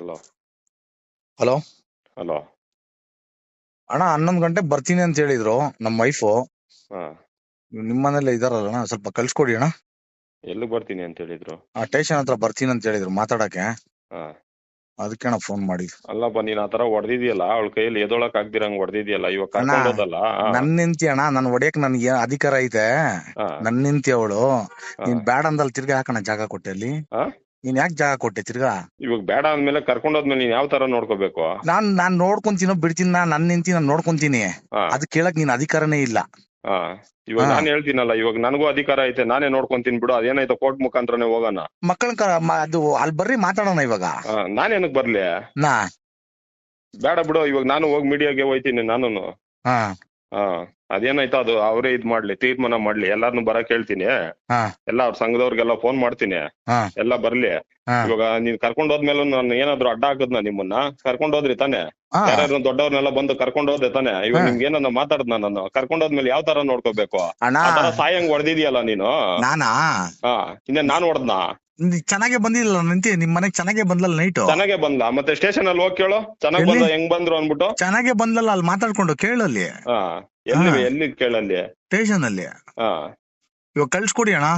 Hello hello hello. ಅಣ್ಣ 11 ಗಂಟೆಗೆ ಬರ್ತೀನಿ ಅಂತ ಹೇಳಿದ್ರು ನಮ್ಮ ವೈಫು. ಹಾ, ನಿಮ್ಮ ಮನೇಲೆ ಇದಾರಲ್ಲ ಸ್ವಲ್ಪ ಕಳ್ಸ್ಕೊಡಿ ಅಣ್ಣ. ಎಲ್ಲಿ ಬರ್ತೀನಿ ಅಂತ ಹೇಳಿದ್ರು? ಆ ಸ್ಟೇಷನ್ ಹತ್ರ ಬರ್ತೀನಿ ಅಂತ ಹೇಳಿದ್ರು ಮಾತಾಡಕ್ಕೆ. ಹಾ, ಅದಕ್ಕೆ ಅಣ್ಣ ಫೋನ್ ಮಾಡಿದ್ದು. ಅಲ್ಲಪ್ಪ, ನೀನ್ ಆತರ ಹೊಡೆದಿದ್ಯಲ್ಲ, ಅವಳ ಕೈಯಲ್ಲಿ ಎದೊಳಕ್ ಆಗ್ದಿರಂಗ್ ಹೊಡೆದಿದ್ಯಲ್ಲ, ಇವಾಗ ಅಣ್ಣ ಕರ್ಕೊಂಡೋದಲ್ಲ. ನನ್ ನಿಂತಿ ಅಣ್ಣ, ನನ್ ಹೊಡಿಯಕ್ ನನ್ಗೆ ಅಧಿಕಾರ ಐತೆ. ಹಾ, ನನ್ ನಿಂತಿ ಅವಳು. ಹಾ, ನೀನ್ ಬ್ಯಾಡ ಅಂದಲ್ಲಿ ತಿರ್ಗಾ ಹಾಕಣ ಜಾಗ ಕೊಟ್ಟೆ ಅಲ್ಲಿ. ಹಾ. ನೀನ್ ಯಾಕೆ ಜಾಗ ಕೊಟ್ಟೆ ತಿರ್ಗಾ? ಇವಾಗ ಬೇಡ ಅಂದ್ಮೇಲೆ ಕರ್ಕೊಂಡೋದ್ಮೇಲೆ ನೀನ್ ಯಾವ ತರ ನೋಡ್ಕೋಬೇಕು? ನಾನ್ ನೋಡ್ಕೊಂತೀನೋ ಬಿಡ್ತೀನಿ, ನನ್ ನಿಂತಿ ನಾನ್ ನೋಡ್ಕೊಂತೀನಿ. ಹಾ, ಅದ್ ಕೇಳಕ್ ನೀನ್ ಅಧಿಕಾರನೇ ಇಲ್ಲ. ಹಾ. ಇವಾಗ ಹಾ, ನಾನ್ ಹೇಳ್ತೀನಲ್ಲ, ಇವಾಗ ನನಗೂ ಅಧಿಕಾರ ಐತೆ, ನಾನೇ ನೋಡ್ಕೊಂತೀನಿ ಬಿಡು. ಅದೇನಾಯ್ತು ಕೋರ್ಟ್ ಮುಖಾಂತರನೇ ಹೋಗೋಣ. ಅದು ಅಲ್ಲಿ ಬರ್ರಿ ಮಾತಾಡೋಣ ಇವಾಗ. ನಾನೇನಕ್ ಬರ್ಲಿ? ನಾ ಬೇಡ ಬಿಡು, ಇವಾಗ ನಾನು ಹೋಗಿ ಮೀಡಿಯಾಗೆ ಹೋಯ್ತೀನಿ ನಾನು. ಹಾ ಹಾ, ಅದೇನಾಯ್ತು ಅದು ಅವರೇ ಇದ್ ಮಾಡ್ಲಿ, ತೀರ್ಮಾನ ಮಾಡ್ಲಿ. ಎಲ್ಲಾರ್ನು ಬರಕ್ ಹೇಳ್ತೀನಿ. ಹಾ ಎಲ್ಲ ಅವ್ರ ಸಂಘದವ್ರಿಗೆಲ್ಲ ಫೋನ್ ಮಾಡ್ತೀನಿ, ಹಾ ಎಲ್ಲ ಬರ್ಲಿ. ಹಾ ಇವಾಗ ನೀನ್ ಕರ್ಕೊಂಡ್ ಹೋದ್ಮೇಲೆ ನಾನು ಏನಾದ್ರು ಅಡ್ಡ ಹಾಕದ್ನ ನಿಮ್ಮನ್ನ? ಕರ್ಕೊಂಡ್ ಹೋದ್ರಿ ತಾನೆ? ಹಾ ಯಾರ್ಯಾರು ದೊಡ್ಡವ್ರನ್ನೆಲ್ಲ ಬಂದು ಕರ್ಕೊಂಡ್ ಹೋದೆ ತಾನೆ? ಇವಾಗ ಹಾ. ನಿಮ್ಗೆ ಏನನ್ನ ಮಾತಾಡ್ದ ನಾನು? ಕರ್ಕೊಂಡ್ ಹೋದ್ಮೇಲೆ ಯಾವ ತರ ನೋಡ್ಕೋಬೇಕು? ಅಣ್ಣ ಆ ತರ ಸಾಯಂಗ್ ಹೊಡೆದಿದ್ಯಲ್ಲ ನೀನು. ನಾನಾ ಹಾ, ಇನ್ನೇನ್ ನಾನ್ ಹೊಡೆದ್ನಾ? ಚೆನ್ನಾಗೆ ಬಂದಿಲ್ಲ ನಿಂತಿ ನಿಮ್ ಮನೆಗ್ ಚೆನ್ನಾಗೆ ಬಂದ್ಲಲ್ಲ ನೈಟು. ಚೆನ್ನಾಗೆ ಬಂದ್ಲಾ? ಮತ್ತೆ ಸ್ಟೇಷನ್ ಅಲ್ಲಿ ಹೋಗಿ ಕೇಳು, ಚೆನ್ನಾಗ್ ಎಲ್ಲಿ? ಬಂದ, ಹೆಂಗ್ ಬಂದ್ರು ಅನ್ಬಿಟ್ಟು. ಚೆನ್ನಾಗೆ ಬಂದ್ಲಲ್ಲ ಅಲ್ಲಿ ಮಾತಾಡ್ಕೊಂಡು ಕೇಳಲ್ಲಿ. ಹಾ, ಹಾ ಎಲ್ಲಿ ಕೇಳಲ್ಲಿ? ಸ್ಟೇಷನ್ ಅಲ್ಲಿ. ಹಾ, ಇವಾಗ ಕಳ್ಸ್ಕೊಡಿ ಅಣ್ಣ.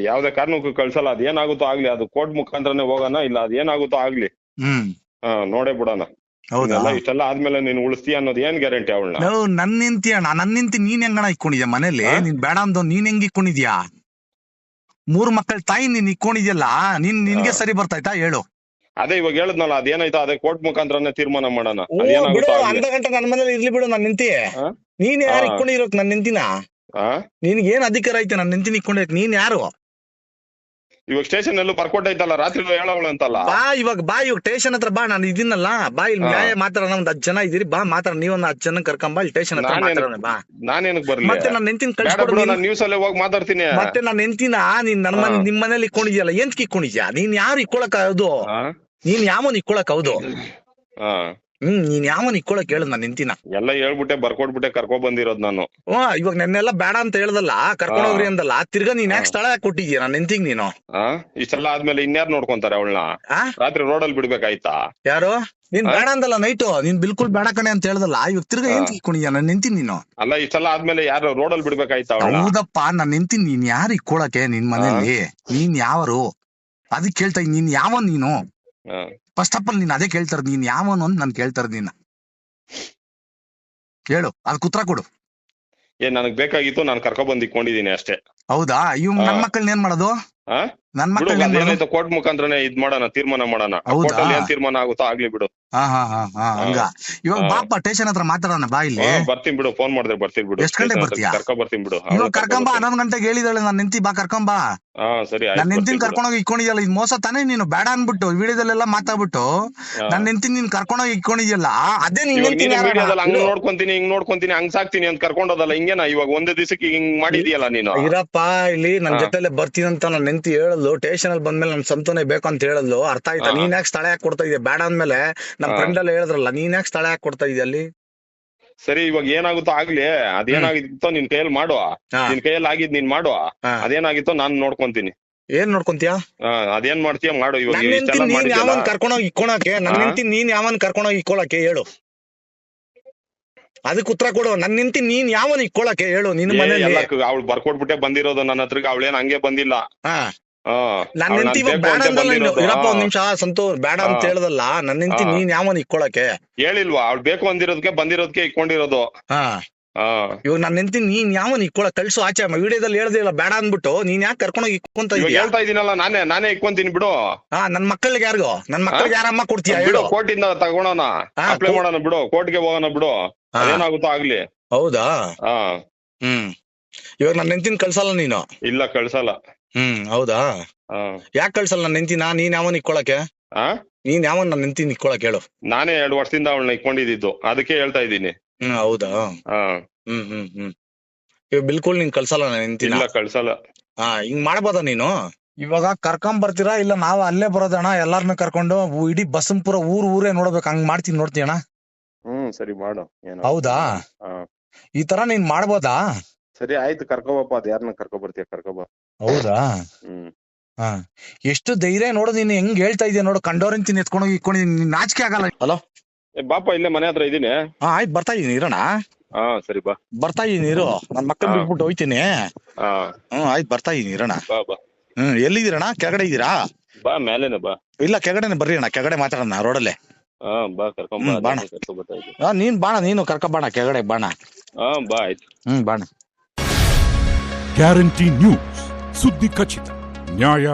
ಯಾವ್ದೇ ಕಾರಣಕ್ಕೂ ಕಳ್ಸಲ್ಲ. ಅದ್ ಏನಾಗುತ್ತೋ ಆಗ್ಲಿ, ಅದು ಕೋರ್ಟ್ ಮುಖಾಂತರನೇ ಹೋಗೋಣ. ಇಲ್ಲ ಅದ್ ಏನಾಗುತ್ತೋ ಆಗ್ಲಿ. ಹ್ಮ್ ಹಾ, ನೋಡೇ ಬಿಡೋಣ. ಹೌದಾ? ಇಷ್ಟೆಲ್ಲ ಆದ್ಮೇಲೆ ನೀನ್ ಉಳಿಸ್ತೀಯ ಅನ್ನೋದು ಏನ್ ಗ್ಯಾರಂಟಿ ಅವಳನ್ನ? ನಾವು ನನ್ ನಿಂತಿ ಅಣ್ಣ, ನನ್ ನಿಂತಿ ನೀನ್ ಹೆಂಗಣ ಇಕ್ಕೊಂಡಿದ್ಯಾ ಮನೇಲಿ? ನೀನ್ ಬೇಡ ಅಂದವ್ ನೀನ್ ಹೆಂಗ್ ಇಕ್ಕೊಂಡಿದ್ಯಾ? 3 ಮಕ್ಕಳ ತಾಯಿ ನೀನ್ ಇಕ್ಕೊಂಡಿದ್ಯಲ್ಲ, ನಿನ್ಗೆ ಸರಿ ಬರ್ತಾಯ್ತಾ ಹೇಳು? ಅದೇ ಇವಾಗ ಹೇಳದ್ನಲ್ಲ, ಅದೇನಾಯ್ತು ಅದೇ ಕೋರ್ಟ್ ಮುಖಾಂತರನೇ ತೀರ್ಮಾನ ಮಾಡೋಣ. ಓ ಬಿಡು, ಅದೇನಾಗುತ್ತೋ ಆಗ್ಲಿ. 1 ಗಂಟೆ ನನ್ ಮನೇಲಿ ಇರ್ಲಿ ಬಿಡು ನನ್ ನಿಂತಿ. ಆ? ನೀನ್ ಯಾರು ಆ, ಇಕ್ಕೊಂಡಿರೋಕ್ ನನ್ ನಿಂತಿನ? ಆ? ನಿನ್ಗೆ ಏನ್ ಅಧಿಕಾರ ಐತೆ ನನ್ ನಿಂತಿನ ಇಕ್ಕೊಂಡಿರಕ್? ನೀನ್ ಯಾರು? ಇವಾಗ ಸ್ಟೇಷನ್ ಎಲ್ಲೂ ಬರ್ಕೊಟ್ ಐತಲ್ಲ, ರಾತ್ರಿ ಹೇಳವಳು ಅಂತಲ್ಲ. ಬಾ ಇವಾಗ ಸ್ಟೇಷನ್ ಹತ್ರ ಬಾ, ನಾನು ಇದೀನಲ್ಲ. ಬಾ ಇಲ್ಲಿ ನ್ಯಾಯ ಮಾತಾಡೋಣ, ಒಂದ್ 10 ಜನ ಇದೀರಿ, ಬಾ ಮಾತಾಡ. ನೀವೊಂದ್ 10 ಜನ ಕರ್ಕೊಂಬಾ ಇಲ್ಲಿ ಸ್ಟೇಷನ್ ಹತ್ರ ಮಾತಾಡೋಣ ಬಾ. ನಾನೇನಕ್ ಬರ್ಲಿ? ಮತ್ತೆ ನಾನು ನೆಂತಿನ ಬೇಡ ಕಳ್ಸ್ಕೊಡು. ಬಿಡು, ನಾನ್ ನ್ಯೂಸ್ ಅಲ್ಲೇ ಹೋಗಿ ಮಾತಾಡ್ತೀನಿ. ಮತ್ತೆ ನಾನು ನೆಂತಿನ ನೀನ್ ನನ್ನ ಮನೆ ನಿಮ್ ಮನೇಲಿ ಇಕ್ಕೊಂಡಿದ್ಯಲ್ಲ, ಏನ್ ಇಕ್ಕೊಂಡಿದ್ಯಾ? ನೀನ್ ಯಾರು ಇಕ್ಕೊಳಕ್ ಹೌದು? ಆ? ನೀನ್ ಯಾವನ್ ಇಕ್ಕೊಳಕ್ ಹೌದು? ಆ. ನೀನ್ ಯಾವನ್ ಇಕ್ಕೊಳಕ್ ಹೇಳು ನಾನು ನಿಂತಿನ? ಎಲ್ಲ ಹೇಳ್ಬಿಟ್ಟೆ ಬರ್ಕೊಟ್ಬಿಟ್ಟೆ ಕರ್ಕೊ ಬಂದಿರೋದ್ ನಾನು. ಇವಾಗ ನೆನ್ನೆಲ್ಲ ಬೇಡ ಅಂತ ಹೇಳ್ದಲ್ಲ, ಕರ್ಕೊಂಡ್ ಹೋಗ್ರಿ ಅಂದಲ್ಲ, ತಿರ್ಗಾ ನೀನ್ ಯಾಕೆ ಸ್ಥಳ ಕೊಟ್ಟಿದ್ಯಾ ನಾನು ನಿಂತಿಗ್ ನೀನು? ಇಷ್ಟೆಲ್ಲ ಆದ್ಮೇಲೆ ಇನ್ಯಾರು ನೋಡ್ಕೊಂತಾರೆ ಅವಳನ್ನ? ರಾತ್ರಿ ರೋಡಲ್ಲಿ ಬಿಡ್ಬೇಕಾಯ್ತಾ? ಯಾರು? ನೀನ್ ಬೇಡ ಅಂದಲ್ಲ ನೈಟು, ನೀನ್ ಬಿಲ್ಕುಲ್ ಬೇಡ ಕಣೆ ಅಂತ ಹೇಳ್ದಲ್ಲ. ಇವಾಗ ತಿರ್ಗಾ ಏನ್ ಇಕ್ಕೊಂಡಿದ್ಯಾ ನಾನು ನಿಂತೀನಿ ನೀನು? ಅಲ್ಲ, ಇಷ್ಟೆಲ್ಲ ಆದ್ಮೇಲೆ ಯಾರು ರೋಡಲ್ಲಿ ಬಿಡ್ಬೇಕಾಯ್ತಾ ಅವಳನ್ನ? ಹೌದಪ್ಪ, ನಾನ್ ನಿಂತೀನಿ. ನೀನ್ ಯಾರು ಇಕ್ಕೊಳಕ್ಕೆ ನಿನ್ ಮನೇಲಿ? ನೀನ್ ಯಾವರು? ಅದಕ್ಕೆ ಕೇಳ್ತಾ ಇದ್ದೀನಿ, ನೀನ್ ಯಾವನ್ ನೀನು? ಫಸ್ಟ್ ಆಫ್ ಆಲ್ ನೀನ್ ಅದೇ ಕೇಳ್ತಾರ, ನೀನ್ ಯಾವನು ಅಂತ ನಾನು ಕೇಳ್ತಾರ ನೀನ್ ಹೇಳು, ಅದಕ್ಕೆ ಉತ್ತರ ಕೊಡು. ನನಗ್ ಬೇಕಾಗಿತ್ತು, ನಾನು ಕರ್ಕೊ ಬಂದ್ ಇಕ್ಕೊಂಡಿದೀನಿ ಅಷ್ಟೇ. ಹೌದಾ? ಇವ್ ನನ್ ಮಕ್ಕಳನ್ನ ಏನ್ ಮಾಡೋದು? ನನ್ ಮಕ್ಕಳನ್ನ ಏನ್ ಮಾಡೋದು? ಅದೇನಾಯ್ತು ಕೋರ್ಟ್ ಮುಖಾಂತರನೇ ಇದ್ ಮಾಡೋಣ, ತೀರ್ಮಾನ ಮಾಡೋಣ. ಹೌದಾ? ಕೋರ್ಟ್ ಅಲ್ಲಿ ಏನ್ ತೀರ್ಮಾನ ಆಗುತ್ತೋ ಆಗ್ಲಿ ಬಿಡು. ಹಂಗ. ಇವಾಗ ಬಾಪ ಸ್ಟೇಷನ್ ಹತ್ರ ಮಾತಾಡೋಣ ಬಾ ಇಲ್ಲಿ. ಬರ್ತೀನಿ ಬಿಡು, ಫೋನ್ ಮಾಡಿದ್ರೆ ಬರ್ತೀನಿ ಬಿಡು. ಎಷ್ಟ್ ಗಂಟೆಗೆ ಬರ್ತೀಯಾ? ಕರ್ಕೊ ಬರ್ತೀನಿ ಬಿಡು. ಇವಾಗ ಕರ್ಕೊಂಬಾ. 11 ಗಂಟೆಗೆ ಹೇಳಿದಾಳೆ ನಾನ್ ನಿಂತಿ, ಬಾ ಕರ್ಕೊಂಬಾ. ಸರಿ, ನಾನ್ ನಿಂತಿನ ಕರ್ಕೊಂಡೋಗಿ ಇಕ್ಕೊಂಡಿದ್ಯಲ್ಲ, ಇದು ಮೋಸ ತಾನೇ? ನೀನು ಬೇಡ ಅನ್ಬಿಟ್ಟು ವಿಡಿಯೋದಲ್ಲೆಲ್ಲ ಮಾತಾಡ್ಬಿಟ್ಟು ನಾನ್ ನಿಂತಿನ ನೀನ್ ಕರ್ಕೊಂಡೋಗಿ ಇಕ್ಕೊಂಡಿದ್ಯಲ್ಲ, ಅದೇ ನೀನ್ ನಿಂತಿನ. ಹಂಗ್ ನೋಡ್ಕೊಂತೀನಿ, ಹಿಂಗ್ ನೋಡ್ಕೊಂತೀನಿ, ಹಂಗ್ ಸಾಕ್ತೀನಿ ಅಂತ ಕರ್ಕೊಂಡೋದಲ್ಲ. ಹಿಂಗೇನಾ ಇವಾಗ ಒಂದೇ ದಿವಸಕ್ಕೆ ಹಿಂಗ್ ಮಾಡಿದ್ಯಲ್ಲ ನೀನು? ಇರಪ್ಪ ಇಲ್ಲಿ ನನ್ ಜೊತೆಲೆ ಬರ್ತೀನಿ ಅಂತ ನಾನ್ ನಿಂತಿ ಹೇಳಲು, ಸ್ಟೇಷನ್ ಅಲ್ಲಿ ಬಂದ್ಮೇಲೆ ನನ್ ಸಂತೋನೆ ಬೇಕು ಅಂತ ಹೇಳಲು, ಅರ್ಥ ಆಯ್ತಾ? ನೀನ್ ಯಾಕೆ ಸ್ಥಳ ಯಾಕೆ ಕೊಡ್ತಾ ಇದೀಯ? ಬೇಡ ಅಂದ್ಮೇಲೆ ನಮ್ ಫ್ರೆಂಡ್ ಎಲ್ಲ ಹೇಳಿದ್ರಲ್ಲ, ನೀನ್ ಯಾಕೆ ಸ್ಥಳ ಯಾಕೆ ಕೊಡ್ತಾ ಇದೀಯ ಅಲ್ಲಿ? ಸರಿ, ಇವಾಗ ಏನಾಗುತ್ತೋ ಆಗ್ಲಿ. ಅದೇನಾಗಿತ್ತೋ ನಿನ್ ಕೈಯಲ್ಲಿ ಮಾಡುವ, ನಿನ್ ಕೈಯಲ್ಲಿ ಆಗಿದ್ ನೀನ್ ಮಾಡುವ. ಅದೇನಾಗಿತ್ತೋ ನಾನ್ ನೋಡ್ಕೊಂತೀನಿ. ಏನ್ ನೋಡ್ಕೊಂತೀಯ? ಅದೇನ್ ಮಾಡ್ತೀಯ ಮಾಡು. ಇವಾಗ ನೀನ್ ಯಾವನ್ ಕರ್ಕೊಂಡೋಗಿ ಇಕ್ಕೊಳಕ್ಕೆ? ನನ್ ನಿಂತಿ ನೀನ್ ಯಾವನ್ ಕರ್ಕೊಂಡೋಗಿ ಇಕ್ಕೊಳಕ್ಕೆ ಹೇಳು? ಅದಕ್ಕೆ ಉತ್ತರ ಕೊಡು. ನನ್ ನಿಂತಿ ನೀನ್ ಯಾವನ್ ಇಕ್ಕೊಳಕ್ಕೆ ಹೇಳು? ನಿನ್ ಮನೇಲಿ ಅವಳು ಬರ್ಕೊಟ್ಬಿಟ್ಟೆ ಬಂದಿರೋದು ನನ್ನ ಹತ್ರಕ್ಕೆ. ಅವಳೇನ್ ಹಂಗೆ ಬಂದಿಲ್ಲ. ನನ್ ನಿಂತಿ ಬೇಡ ಅಂದಲ್ಲ. ಇರಪ್ಪ ಒಂದ್ ನಿಮಿಷ ಸಂತೋಷ್, ಬೇಡ ಅಂತ ಹೇಳ್ದಲ್ಲ. ನನ್ ನಿಂತಿ ನೀನ್ ಯಾವನ್ ಇಕ್ಕೊಳಕ್ಕೆ ಹೇಳಿಲ್ವಾ? ಅವಳು ಬೇಕು ಬಂದಿರೋದಕ್ಕೆ ಇಕ್ಕೊಂಡಿರೋದು. ಇವಾಗ ನನ್ ನಿಂತಿ ನೀನ್ ಯಾವನ್ ಇಕ್ಕೊಳಕ್? ಕಳ್ಸು ಆಚೆ. ವಿಡಿಯೋದಲ್ಲಿ ಹೇಳ್ದಿಲ್ಲ ಬೇಡ ಅಂದ್ಬಿಟ್ಟು, ನೀನ್ ಯಾಕೆ ಕರ್ಕೊಂಡೋಗಿ ಇಕ್ಕೊಂತ ಇದೀಯ? ಹೇಳ್ತಾ ಇದೀನಲ್ಲ, ನಾನೇ ಇಕ್ಕೊಂತೀನಿ ಬಿಡು. ನನ್ ಮಕ್ಕಳಿಗೆ ಯಾರಿಗೋ? ನನ್ ಮಕ್ಕಳಿಗೆ ಯಾರಮ್ಮ ಕೊಡ್ತೀಯ ಹೇಳು? ಕೋರ್ಟ್ ಇಂದ ತಗೊಳೋಣ, ಅಪ್ಲೈ ಮಾಡೋಣ ಬಿಡು. ಕೋರ್ಟ್ಗೆ ಹೋಗೋಣ ಬಿಡು, ಅದೇನಾಗುತ್ತೋ ಆಗ್ಲಿ. ಹೌದಾ? ಇವಾಗ ನನ್ ನಿಂತಿನ ಕಳ್ಸಲ್ಲ ನೀನು? ಇಲ್ಲ, ಕಳ್ಸಲ್ಲ. ಹೌದಾ? ಯಾಕೆ ಕಳ್ಸಲ್ಲ ನನ್ ನಿಂತಿನ? ನೀನ್ ಯಾವನ್ ಇಕ್ಕೊಳಕ್ಕೆ? ನೀನ್ ಯಾವನ್ ನನ್ ನಿಂತಿನ ಇಕ್ಕೊಳಕ್ ಹೇಳು? ನಾನೇ 2 ವರ್ಷದಿಂದ ಅವಳನ್ನ ಇಕ್ಕೊಂಡಿದ್ದು, ಅದಕ್ಕೆ ಹೇಳ್ತಾ ಇದ್ದೀನಿ. ಹೌದಾ? ಇವಾಗ ಬಿಲ್ಕುಲ್ ನೀನ್ ಕಳ್ಸಲ್ಲ ನನ್ ನಿಂತಿನ? ಇಲ್ಲ, ಕಳ್ಸಲ್ಲ. ಹಿಂಗ್ ಮಾಡ್ಬೋದ ನೀನು? ಇವಾಗ ಕರ್ಕೊಂಡ್ ಬರ್ತೀರಾ ಇಲ್ಲ ನಾವ್ ಅಲ್ಲೇ ಬರೋದಣ್ಣ? ಎಲ್ಲಾರನ್ನ ಕರ್ಕೊಂಡು ಇಡೀ ಬಸಂಪುರ ಊರೇ ನೋಡ್ಬೇಕು, ಹಂಗ್ ಮಾಡ್ತೀನಿ, ನೋಡ್ತೀಯಣ್ಣ? ಸರಿ ಮಾಡು. ಹೌದಾ? ಈ ತರ ನೀನ್ ಮಾಡ್ಬೋದಾ? ಸರಿ ಆಯ್ತು, ಕರ್ಕೊಬಪ್ಪ. ಅದ್ ಯಾರನ್ನ ಕರ್ಕೊ ಬರ್ತೀಯ ಕರ್ಕೊಬ. ಹೌದಾ? ಹಾ ಎಷ್ಟು ಧೈರ್ಯ ನೋಡು, ನೀನು ಹೆಂಗ್ ಹೇಳ್ತಾ ಇದೀಯ ನೋಡು, ಕಂಡೋರಂತೀನಿ ಎತ್ಕೊಂಡು ಇಟ್ಕೊಂಡು ನಾಚಿಕೆ ಆಗಲ್ಲ. ಹಲೋ ಬಾಪ, ಇಲ್ಲೇ ಮನೆ ಹತ್ರ ಇದೀನಿ. ಹಾ ಆಯ್ತು, ಬರ್ತಾ ಇದೀನಿ ಇರೋಣ. ಹಾ ಸರಿ ಬಾ. ಬರ್ತಾ ಇದೀನಿ ಇರು, ನನ್ ಮಕ್ಕಳ ಬಿಟ್ಬಿಟ್ಟು ಹೋಯ್ತೀನಿ. ಹಾ ಆಯ್ತು, ಬರ್ತಾ ಇದೀನಿ ಇರೋಣ. ಬಾ ಬಾ. ಎಲ್ಲಿದ್ದೀರಣ್ಣ? ಕೆಳಗಡೆ ಇದ್ದೀರಾ? ಬಾ ಮೇಲೆನೆ ಬಾ. ಇಲ್ಲ ಕೆಳಗಡೆನೆ ಬರ್ರಿ ಅಣ್ಣ, ಕೆಳಗಡೆ ಮಾತಾಡೋಣ ರೋಡಲ್ಲೇ. ಹಾ ಬಾ, ಕರ್ಕೊಂಬ. ಕರ್ಕೊಂಬರ್ತಾ ಇದ್ದೀನಿ. ನೀನ್ ಬಾಣ, ನೀನು ಕರ್ಕೊಂಬಾಣ ಕೆಳಗಡೆ ಬಾಣ. ಹಾ ಬಾ, ಆಯ್ತು. ಬಾಣ. ಗ್ಯಾರಂಟಿ ನ್ಯೂಸ್, ಸುದ್ದಿ ಖಚಿತ, ನ್ಯಾಯ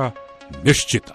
ನಿಶ್ಚಿತ.